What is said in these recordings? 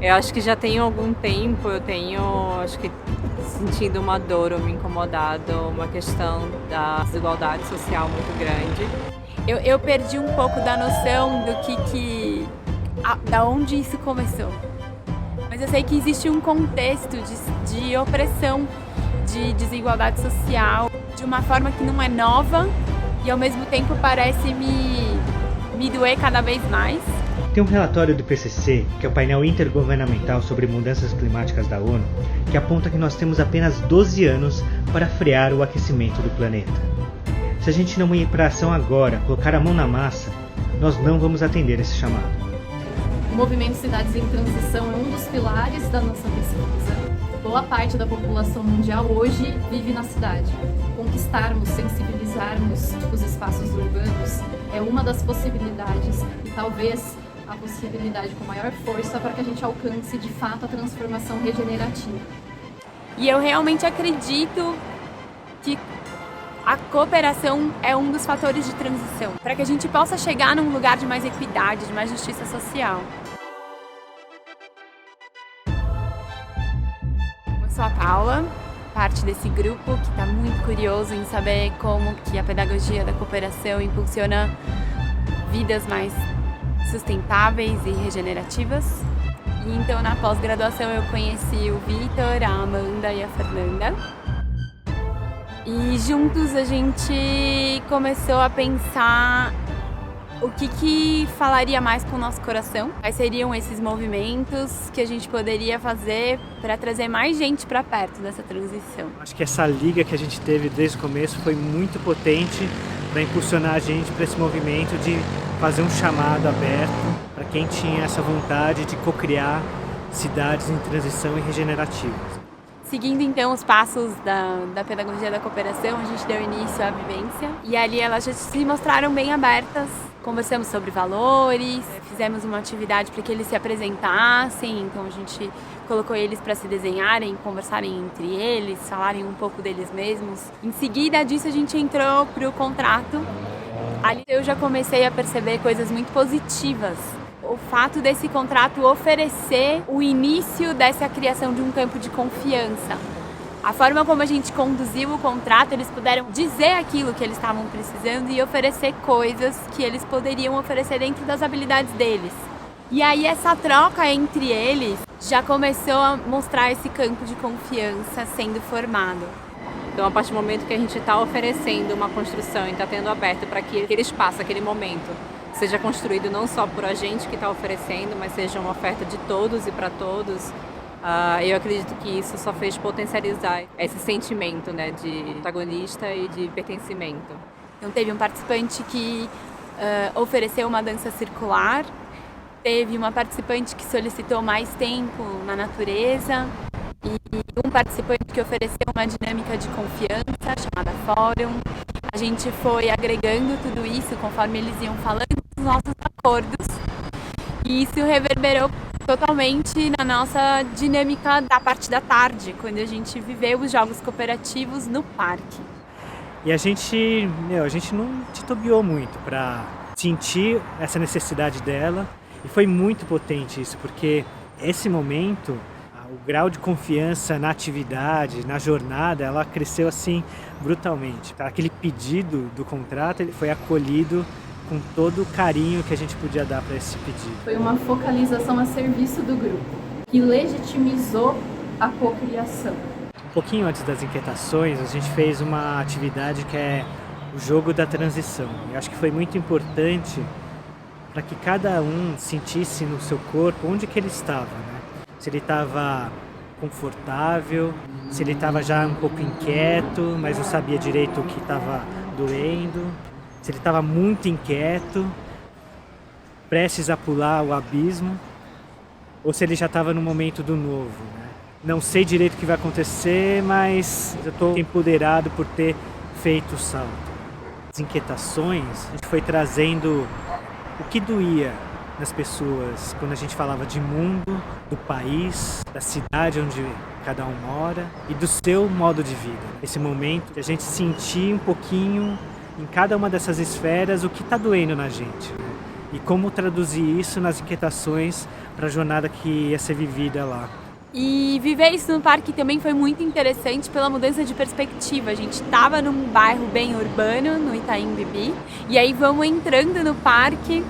Eu acho que já tem algum tempo, acho que sentindo uma dor ou me incomodado, uma questão da desigualdade social muito grande. Eu perdi um pouco da noção do da onde isso começou. Mas eu sei que existe um contexto de opressão, de desigualdade social, de uma forma que não é nova e ao mesmo tempo parece me doer cada vez mais. Tem um relatório do IPCC, que é o painel intergovernamental sobre mudanças climáticas da ONU, que aponta que nós temos apenas 12 anos para frear o aquecimento do planeta. Se a gente não ir para a ação agora, colocar a mão na massa, nós não vamos atender esse chamado. O movimento Cidades em Transição é um dos pilares da nossa pesquisa. Boa parte da população mundial hoje vive na cidade. Conquistarmos, sensibilizarmos os espaços urbanos é uma das possibilidades e talvez a possibilidade com maior força para que a gente alcance de fato a transformação regenerativa. E eu realmente acredito que a cooperação é um dos fatores de transição, para que a gente possa chegar num lugar de mais equidade, de mais justiça social. Eu sou a Paula, parte desse grupo que está muito curioso em saber como que a pedagogia da cooperação impulsiona vidas mais sustentáveis e regenerativas. E então na pós-graduação eu conheci o Vitor, a Amanda e a Fernanda. E juntos a gente começou a pensar o que falaria mais com o nosso coração. Quais seriam esses movimentos que a gente poderia fazer para trazer mais gente para perto dessa transição. Acho que essa liga que a gente teve desde o começo foi muito potente para impulsionar a gente para esse movimento de fazer um chamado aberto para quem tinha essa vontade de cocriar cidades em transição e regenerativas. Seguindo então os passos da pedagogia da cooperação, a gente deu início à vivência e ali elas já se mostraram bem abertas. Conversamos sobre valores, fizemos uma atividade para que eles se apresentassem, então a gente colocou eles para se desenharem, conversarem entre eles, falarem um pouco deles mesmos. Em seguida disso a gente entrou para o contrato. Ali eu já comecei a perceber coisas muito positivas. O fato desse contrato oferecer o início dessa criação de um campo de confiança. A forma como a gente conduziu o contrato, eles puderam dizer aquilo que eles estavam precisando e oferecer coisas que eles poderiam oferecer dentro das habilidades deles. E aí essa troca entre eles já começou a mostrar esse campo de confiança sendo formado. Então, a partir do momento que a gente está oferecendo uma construção e está tendo aberto para que aquele espaço, aquele momento, seja construído não só por a gente que está oferecendo, mas seja uma oferta de todos e para todos, eu acredito que isso só fez potencializar esse sentimento, né, de protagonista e de pertencimento. Então teve um participante que ofereceu uma dança circular, teve uma participante que solicitou mais tempo na natureza e um participante que ofereceu uma dinâmica de confiança chamada Fórum. A gente foi agregando tudo isso conforme eles iam falando dos nossos acordos e isso reverberou totalmente na nossa dinâmica da parte da tarde, quando a gente viveu os jogos cooperativos no parque. E a gente não titubeou muito para sentir essa necessidade dela e foi muito potente isso, porque esse momento, o grau de confiança na atividade, na jornada, ela cresceu assim brutalmente. Aquele pedido do contrato ele foi acolhido com todo o carinho que a gente podia dar para esse pedido. Foi uma focalização a serviço do grupo, que legitimizou a cocriação. Um pouquinho antes das inquietações, a gente fez uma atividade que é o jogo da transição. Eu acho que foi muito importante para que cada um sentisse no seu corpo onde que ele estava, né? Se ele estava confortável, se ele estava já um pouco inquieto, mas não sabia direito o que estava doendo, se ele estava muito inquieto, prestes a pular o abismo, ou se ele já estava no momento do novo, né? Não sei direito o que vai acontecer, mas eu estou empoderado por ter feito o salto. As inquietações, a gente foi trazendo o que doía nas pessoas quando a gente falava de mundo, do país, da cidade onde cada um mora e do seu modo de vida. Esse momento de a gente sentir um pouquinho em cada uma dessas esferas o que está doendo na gente, né? E como traduzir isso nas inquietações para a jornada que ia ser vivida lá. E viver isso no parque também foi muito interessante pela mudança de perspectiva. A gente estava num bairro bem urbano, no Itaim Bibi, e aí vamos entrando no parque,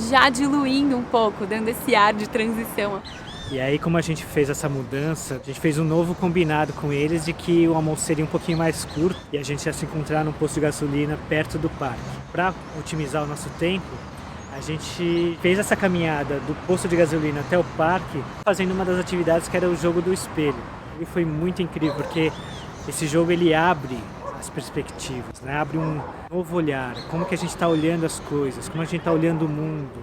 já diluindo um pouco, dando esse ar de transição. E aí, como a gente fez essa mudança, a gente fez um novo combinado com eles de que o almoço seria um pouquinho mais curto e a gente ia se encontrar num posto de gasolina perto do parque. Para otimizar o nosso tempo, a gente fez essa caminhada do posto de gasolina até o parque, fazendo uma das atividades que era o jogo do espelho. E foi muito incrível, porque esse jogo ele abre as perspectivas, né? Abre um novo olhar, como que a gente está olhando as coisas, como a gente está olhando o mundo,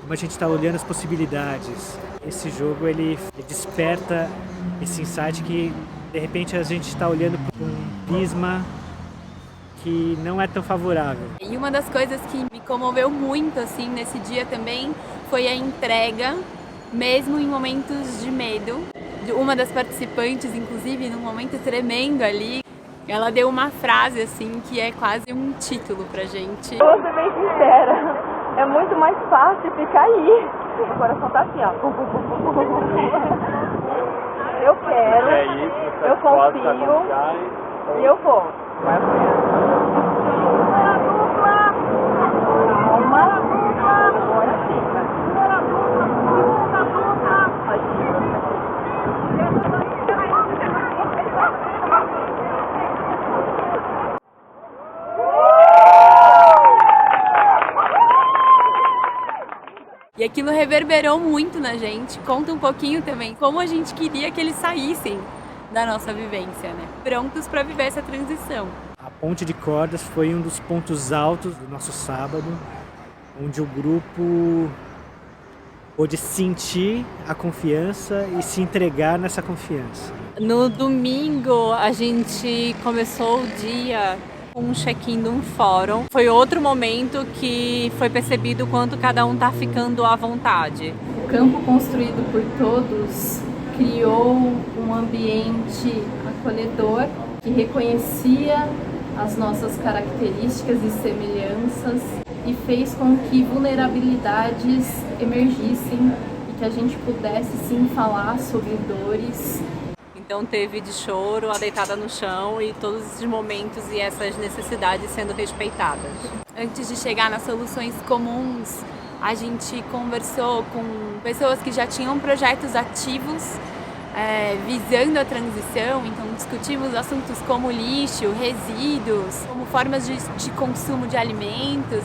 como a gente está olhando as possibilidades. Esse jogo ele desperta esse insight que de repente a gente está olhando por um prisma que não é tão favorável. E uma das coisas que me comoveu muito assim nesse dia também foi a entrega, mesmo em momentos de medo. Uma das participantes, inclusive, num momento tremendo ali, ela deu uma frase assim que é quase um título pra gente. Vou ser bem sincera, é muito mais fácil ficar aí. O coração tá assim, ó. Eu quero, eu confio e eu vou. Agora sim. E aquilo reverberou muito na gente. Conta um pouquinho também como a gente queria que eles saíssem da nossa vivência, né? Prontos para viver essa transição. A ponte de cordas foi um dos pontos altos do nosso sábado, onde o grupo pôde sentir a confiança e se entregar nessa confiança. No domingo, a gente começou o dia com um check-in de um fórum. Foi outro momento que foi percebido o quanto cada um está ficando à vontade. O campo construído por todos criou um ambiente acolhedor que reconhecia as nossas características e semelhanças e fez com que vulnerabilidades emergissem e que a gente pudesse sim falar sobre dores. Então teve de choro, a deitada no chão e todos esses momentos e essas necessidades sendo respeitadas. Antes de chegar nas soluções comuns, a gente conversou com pessoas que já tinham projetos ativos visando a transição, então discutimos assuntos como lixo, resíduos, como formas de consumo de alimentos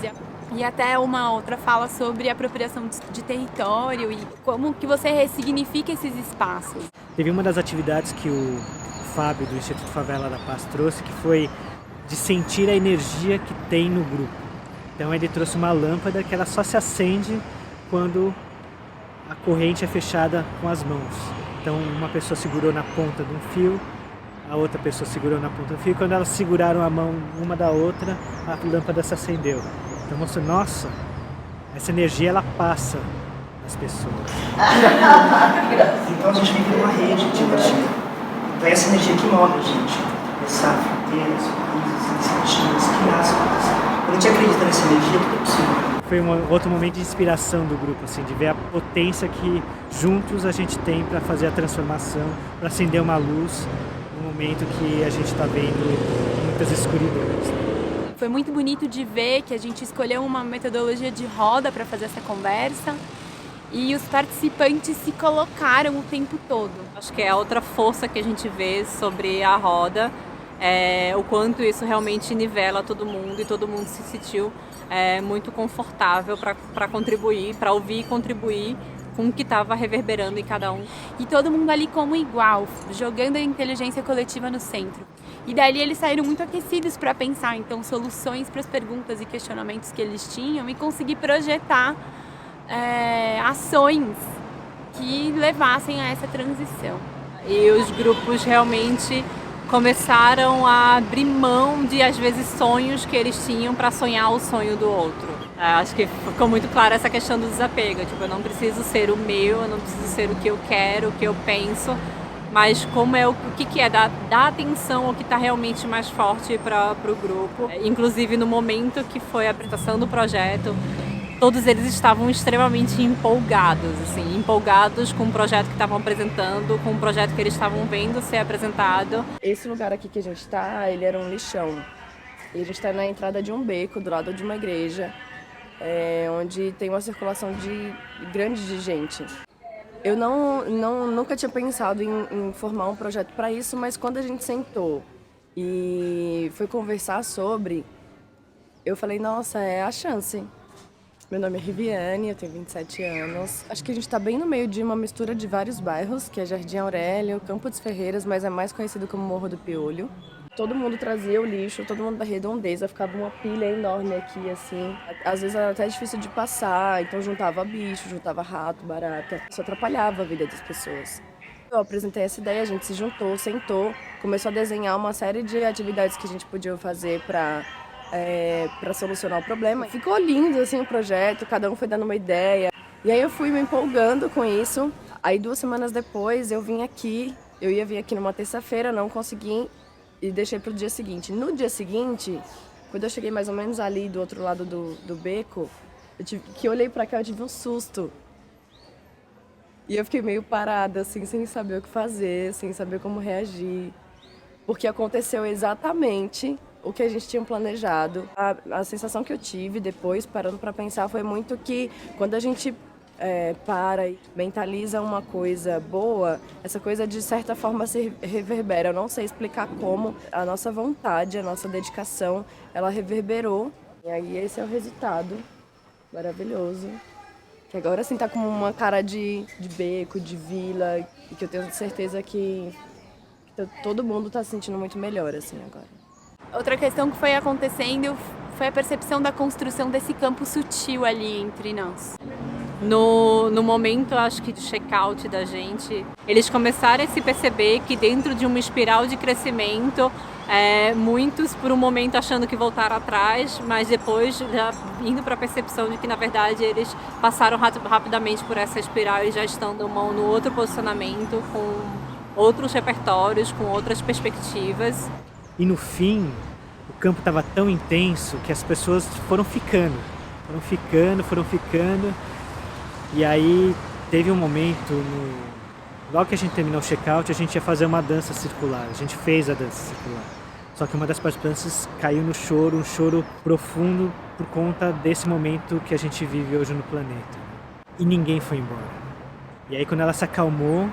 e até uma outra fala sobre apropriação de território e como que você ressignifica esses espaços. Teve uma das atividades que o Fábio do Instituto Favela da Paz trouxe, que foi de sentir a energia que tem no grupo. Então ele trouxe uma lâmpada que ela só se acende quando a corrente é fechada com as mãos. Então uma pessoa segurou na ponta de um fio, a outra pessoa segurou na ponta do fio, e quando elas seguraram a mão uma da outra, a lâmpada se acendeu. Então mostrou, nossa, essa energia ela passa das pessoas. Então a gente vive numa rede de energia. Então é essa energia que move a gente. Pensar fronteiras, sorrisos, iniciativas, criar as coisas. Quando a gente acredita nessa energia, tudo é possível. Foi um outro momento de inspiração do grupo, assim, de ver a potência que juntos a gente tem para fazer a transformação, para acender uma luz no momento que a gente está vendo muitas escuridões. Foi muito bonito de ver que a gente escolheu uma metodologia de roda para fazer essa conversa e os participantes se colocaram o tempo todo. Acho que é a outra força que a gente vê sobre a roda, o quanto isso realmente nivela todo mundo e todo mundo se sentiu muito confortável para contribuir, para ouvir e contribuir com o que estava reverberando em cada um. E todo mundo ali como igual, jogando a inteligência coletiva no centro. E dali eles saíram muito aquecidos para pensar, então, soluções para as perguntas e questionamentos que eles tinham e conseguir projetar ações que levassem a essa transição. E os grupos realmente começaram a abrir mão de, às vezes, sonhos que eles tinham para sonhar o sonho do outro. Acho que ficou muito clara essa questão do desapego. Tipo, eu não preciso ser o meu, eu não preciso ser o que eu quero, o que eu penso. mas como é o que é dar atenção ao que está realmente mais forte para o grupo. Inclusive no momento que foi a apresentação do projeto, todos eles estavam extremamente empolgados com o projeto que estavam apresentando, com o projeto que eles estavam vendo ser apresentado. Esse lugar aqui que a gente está, ele era um lixão. E a gente está na entrada de um beco, do lado de uma igreja, onde tem uma circulação grande de gente. Eu nunca tinha pensado em formar um projeto para isso, mas quando a gente sentou e foi conversar sobre, eu falei, nossa, é a chance. Meu nome é Riviane, eu tenho 27 anos. Acho que a gente está bem no meio de uma mistura de vários bairros, que é Jardim Aurélio, Campo dos Ferreiras, mas é mais conhecido como Morro do Piolho. Todo mundo trazia o lixo, todo mundo da redondeza, ficava uma pilha enorme aqui, assim. Às vezes era até difícil de passar, então juntava bicho, juntava rato, barata. Isso atrapalhava a vida das pessoas. Eu apresentei essa ideia, a gente se juntou, sentou, começou a desenhar uma série de atividades que a gente podia fazer para solucionar o problema. Ficou lindo assim o projeto, cada um foi dando uma ideia. E aí eu fui me empolgando com isso. Aí 2 semanas depois eu vim aqui, eu ia vir aqui numa terça-feira, não consegui e deixei para o dia seguinte. No dia seguinte, quando eu cheguei mais ou menos ali do outro lado do beco, que eu olhei para cá, eu tive um susto. E eu fiquei meio parada, assim, sem saber o que fazer, sem saber como reagir. Porque aconteceu exatamente o que a gente tinha planejado. A sensação que eu tive depois, parando para pensar, foi muito que quando a gente para e mentaliza uma coisa boa, essa coisa de certa forma se reverbera. Eu não sei explicar como. A nossa vontade, a nossa dedicação, ela reverberou. E aí esse é o resultado maravilhoso. Que agora assim tá com uma cara de beco, de vila, e que eu tenho certeza que todo mundo tá se sentindo muito melhor assim agora. Outra questão que foi acontecendo foi a percepção da construção desse campo sutil ali entre nós. No momento, acho que de check-out da gente, eles começaram a se perceber que dentro de uma espiral de crescimento, muitos por um momento achando que voltaram atrás, mas depois já indo para a percepção de que na verdade eles passaram rapidamente por essa espiral e já estão no outro posicionamento, com outros repertórios, com outras perspectivas. E no fim, o campo estava tão intenso que as pessoas foram ficando. E aí teve um momento, logo que a gente terminou o check-out, a gente ia fazer uma dança circular. A gente fez a dança circular. Só que uma das participantes caiu no choro, um choro profundo por conta desse momento que a gente vive hoje no planeta. E ninguém foi embora. E aí quando ela se acalmou,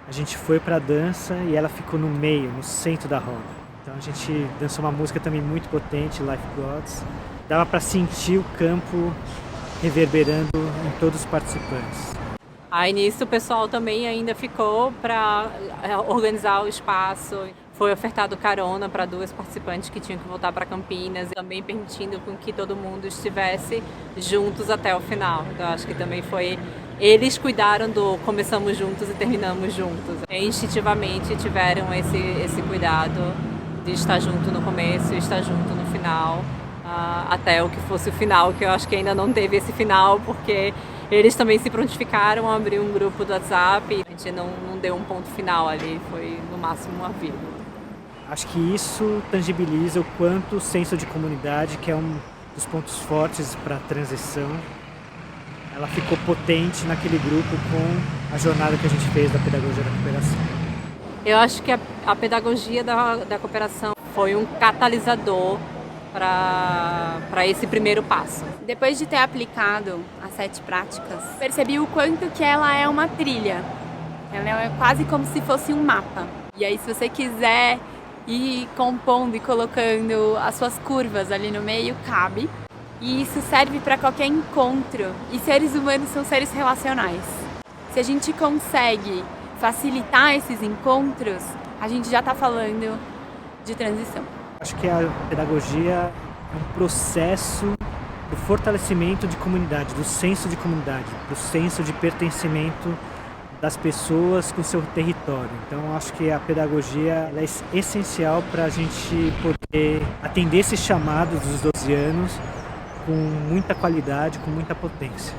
a gente foi pra dança e ela ficou no meio, no centro da roda. Então a gente dançou uma música também muito potente, Life Gods. Dava para sentir o campo reverberando em todos os participantes. Aí nisso o pessoal também ainda ficou para organizar o espaço. Foi ofertado carona para 2 participantes que tinham que voltar para Campinas, também permitindo com que todo mundo estivesse juntos até o final. Então acho que também foi... Eles cuidaram do começamos juntos e terminamos juntos. Instintivamente tiveram esse cuidado de estar junto no começo e estar junto no final, até o que fosse o final, que eu acho que ainda não teve esse final, porque eles também se prontificaram a abrir um grupo do WhatsApp. A gente não deu um ponto final ali, foi no máximo uma vírgula. Acho que isso tangibiliza o quanto o senso de comunidade, que é um dos pontos fortes para a transição, ela ficou potente naquele grupo com a jornada que a gente fez da pedagogia da cooperação. Eu acho que a pedagogia da cooperação foi um catalisador para esse primeiro passo. Depois de ter aplicado as 7 práticas, percebi o quanto que ela é uma trilha. Ela é quase como se fosse um mapa. E aí, se você quiser ir compondo e colocando as suas curvas ali no meio, cabe. E isso serve para qualquer encontro. E seres humanos são seres relacionais. Se a gente consegue facilitar esses encontros, a gente já está falando de transição. Acho que a pedagogia é um processo do fortalecimento de comunidade, do senso de comunidade, do senso de pertencimento das pessoas com seu território. Então acho que a pedagogia ela é essencial para a gente poder atender esses chamados dos 12 anos com muita qualidade, com muita potência.